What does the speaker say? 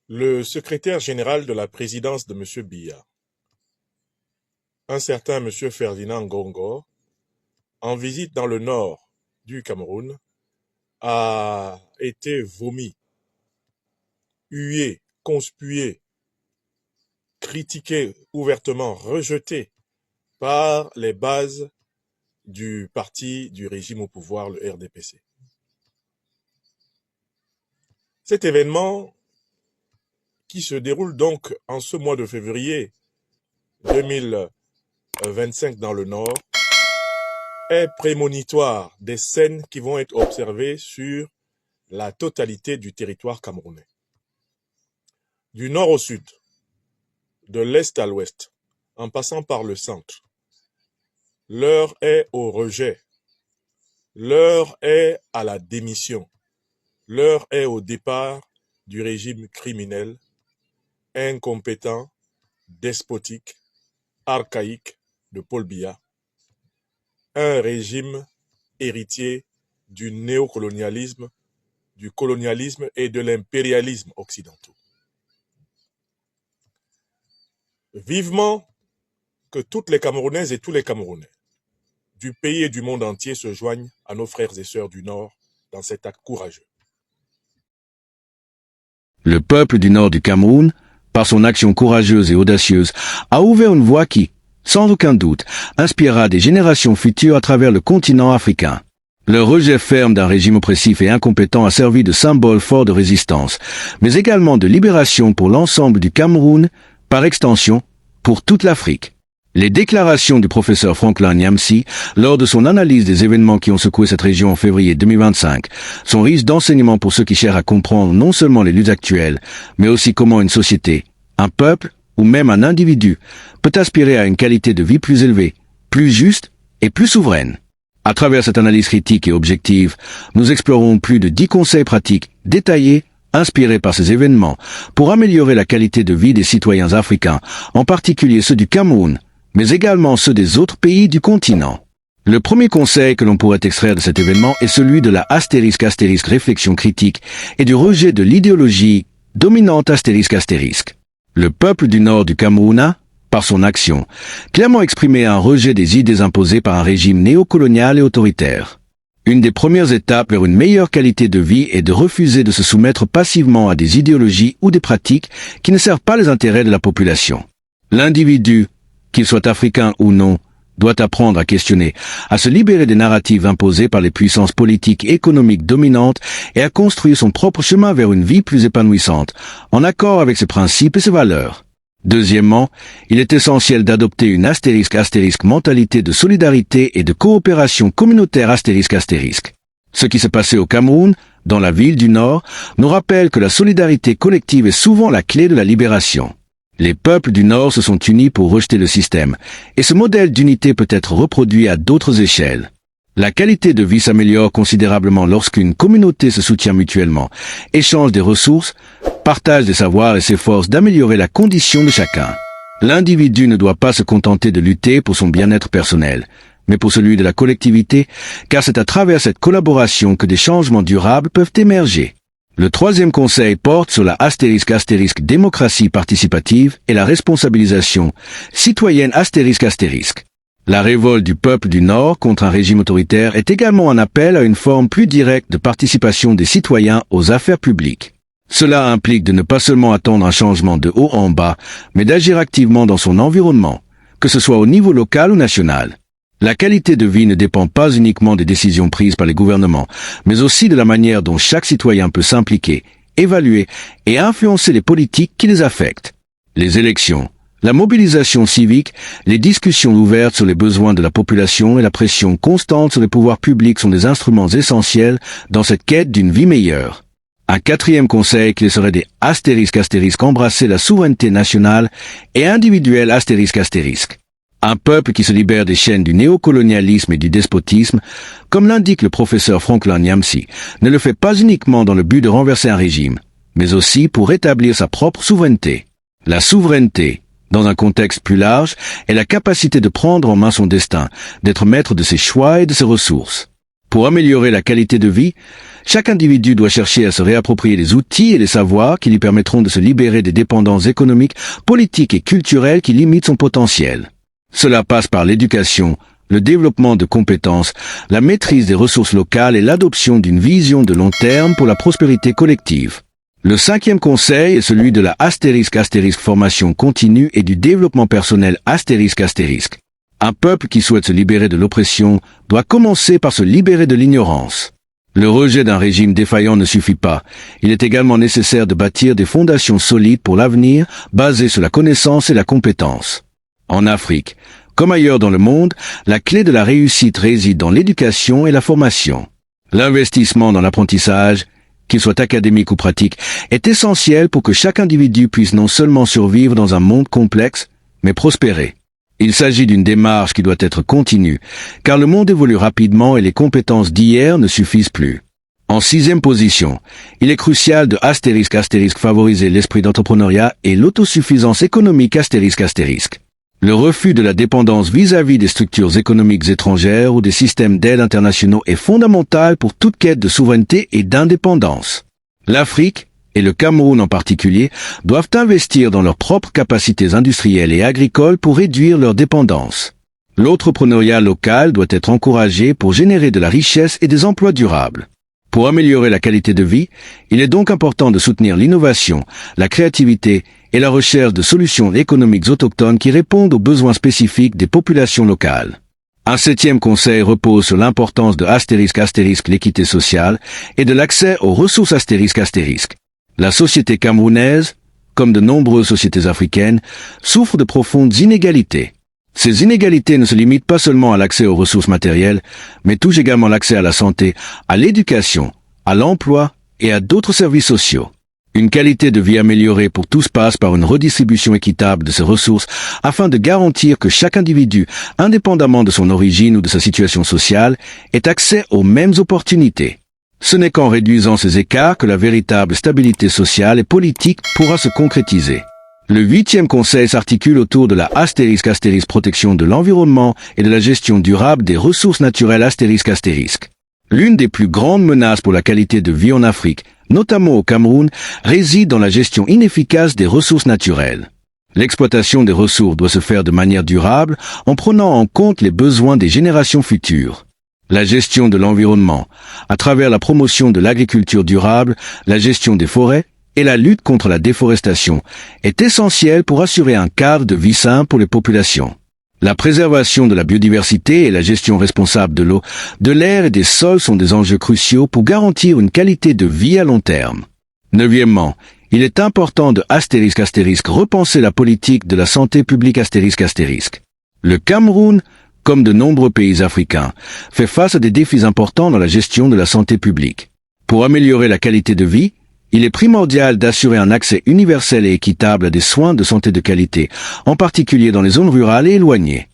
Le secrétaire général de la présidence de M. Biya, un certain M. Ferdinand Ngongor, en visite dans le nord du Cameroun, a été vomi, hué, conspué, critiqué ouvertement, rejeté par les bases du parti du régime au pouvoir, le RDPC. Cet événement, qui se déroule donc en ce mois de février 2025 dans le Nord, est prémonitoire des scènes qui vont être observées sur la totalité du territoire camerounais. Du nord au sud, de l'est à l'ouest, en passant par le centre, l'heure est au rejet, l'heure est à la démission, l'heure est au départ du régime criminel, incompétent, despotique, archaïque de Paul Biya, un régime héritier du néocolonialisme, du colonialisme et de l'impérialisme occidentaux. Vivement que toutes les Camerounaises et tous les Camerounais du pays et du monde entier se joignent à nos frères et sœurs du Nord dans cet acte courageux. Le peuple du Nord du Cameroun, par son action courageuse et audacieuse, a ouvert une voie qui, sans aucun doute, inspirera des générations futures à travers le continent africain. Leur rejet ferme d'un régime oppressif et incompétent a servi de symbole fort de résistance, mais également de libération pour l'ensemble du Cameroun, par extension, pour toute l'Afrique. Les déclarations du professeur Franklin Nyamsi, lors de son analyse des événements qui ont secoué cette région en février 2025, sont riches d'enseignements pour ceux qui cherchent à comprendre non seulement les luttes actuelles, mais aussi comment une société, un peuple ou même un individu peut aspirer à une qualité de vie plus élevée, plus juste et plus souveraine. À travers cette analyse critique et objective, nous explorons plus de 10 conseils pratiques détaillés, inspirés par ces événements, pour améliorer la qualité de vie des citoyens africains, en particulier ceux du Cameroun, mais également ceux des autres pays du continent. Le premier conseil que l'on pourrait extraire de cet événement est celui de la ** réflexion critique et du rejet de l'idéologie dominante ***. Le peuple du nord du Cameroun a, par son action, clairement exprimé un rejet des idées imposées par un régime néocolonial et autoritaire. Une des premières étapes vers une meilleure qualité de vie est de refuser de se soumettre passivement à des idéologies ou des pratiques qui ne servent pas les intérêts de la population. L'individu, qu'il soit africain ou non, doit apprendre à questionner, à se libérer des narratives imposées par les puissances politiques et économiques dominantes et à construire son propre chemin vers une vie plus épanouissante, en accord avec ses principes et ses valeurs. Deuxièmement, il est essentiel d'adopter une ** mentalité de solidarité et de coopération communautaire ***. Ce qui s'est passé au Cameroun, dans la ville du Nord, nous rappelle que la solidarité collective est souvent la clé de la libération. Les peuples du Nord se sont unis pour rejeter le système, et ce modèle d'unité peut être reproduit à d'autres échelles. La qualité de vie s'améliore considérablement lorsqu'une communauté se soutient mutuellement, échange des ressources, partage des savoirs et s'efforce d'améliorer la condition de chacun. L'individu ne doit pas se contenter de lutter pour son bien-être personnel, mais pour celui de la collectivité, car c'est à travers cette collaboration que des changements durables peuvent émerger. Le troisième conseil porte sur la ** démocratie participative et la responsabilisation citoyenne ***. La révolte du peuple du Nord contre un régime autoritaire est également un appel à une forme plus directe de participation des citoyens aux affaires publiques. Cela implique de ne pas seulement attendre un changement de haut en bas, mais d'agir activement dans son environnement, que ce soit au niveau local ou national. La qualité de vie ne dépend pas uniquement des décisions prises par les gouvernements, mais aussi de la manière dont chaque citoyen peut s'impliquer, évaluer et influencer les politiques qui les affectent. Les élections, la mobilisation civique, les discussions ouvertes sur les besoins de la population et la pression constante sur les pouvoirs publics sont des instruments essentiels dans cette quête d'une vie meilleure. Un quatrième conseil qu'il serait des ** embrasser la souveraineté nationale et individuelle ***. Un peuple qui se libère des chaînes du néocolonialisme et du despotisme, comme l'indique le professeur Franklin Nyamsi, ne le fait pas uniquement dans le but de renverser un régime, mais aussi pour rétablir sa propre souveraineté. La souveraineté, dans un contexte plus large, est la capacité de prendre en main son destin, d'être maître de ses choix et de ses ressources. Pour améliorer la qualité de vie, chaque individu doit chercher à se réapproprier les outils et les savoirs qui lui permettront de se libérer des dépendances économiques, politiques et culturelles qui limitent son potentiel. Cela passe par l'éducation, le développement de compétences, la maîtrise des ressources locales et l'adoption d'une vision de long terme pour la prospérité collective. Le 5e conseil est celui de la ** formation continue et du développement personnel ***. Un peuple qui souhaite se libérer de l'oppression doit commencer par se libérer de l'ignorance. Le rejet d'un régime défaillant ne suffit pas. Il est également nécessaire de bâtir des fondations solides pour l'avenir, basées sur la connaissance et la compétence. En Afrique, comme ailleurs dans le monde, la clé de la réussite réside dans l'éducation et la formation. L'investissement dans l'apprentissage, qu'il soit académique ou pratique, est essentiel pour que chaque individu puisse non seulement survivre dans un monde complexe, mais prospérer. Il s'agit d'une démarche qui doit être continue, car le monde évolue rapidement et les compétences d'hier ne suffisent plus. En 6e position, il est crucial de ** favoriser l'esprit d'entrepreneuriat et l'autosuffisance économique ***. Le refus de la dépendance vis-à-vis des structures économiques étrangères ou des systèmes d'aide internationaux est fondamental pour toute quête de souveraineté et d'indépendance. L'Afrique, et le Cameroun en particulier, doivent investir dans leurs propres capacités industrielles et agricoles pour réduire leur dépendance. L'entrepreneuriat local doit être encouragé pour générer de la richesse et des emplois durables. Pour améliorer la qualité de vie, il est donc important de soutenir l'innovation, la créativité et la recherche de solutions économiques autochtones qui répondent aux besoins spécifiques des populations locales. Un 7e conseil repose sur l'importance de ** l'équité sociale et de l'accès aux ressources ***. La société camerounaise, comme de nombreuses sociétés africaines, souffre de profondes inégalités. Ces inégalités ne se limitent pas seulement à l'accès aux ressources matérielles, mais touchent également l'accès à la santé, à l'éducation, à l'emploi et à d'autres services sociaux. Une qualité de vie améliorée pour tous passe par une redistribution équitable de ces ressources afin de garantir que chaque individu, indépendamment de son origine ou de sa situation sociale, ait accès aux mêmes opportunités. Ce n'est qu'en réduisant ces écarts que la véritable stabilité sociale et politique pourra se concrétiser. Le 8e conseil s'articule autour de la ** protection de l'environnement et de la gestion durable des ressources naturelles ***. L'une des plus grandes menaces pour la qualité de vie en Afrique, notamment au Cameroun, réside dans la gestion inefficace des ressources naturelles. L'exploitation des ressources doit se faire de manière durable en prenant en compte les besoins des générations futures. La gestion de l'environnement, à travers la promotion de l'agriculture durable, la gestion des forêts et la lutte contre la déforestation, est essentielle pour assurer un cadre de vie sain pour les populations. La préservation de la biodiversité et la gestion responsable de l'eau, de l'air et des sols sont des enjeux cruciaux pour garantir une qualité de vie à long terme. 9e, il est important de ** repenser la politique de la santé publique ***. Le Cameroun, comme de nombreux pays africains, fait face à des défis importants dans la gestion de la santé publique. Pour améliorer la qualité de vie, il est primordial d'assurer un accès universel et équitable à des soins de santé de qualité, en particulier dans les zones rurales et éloignées.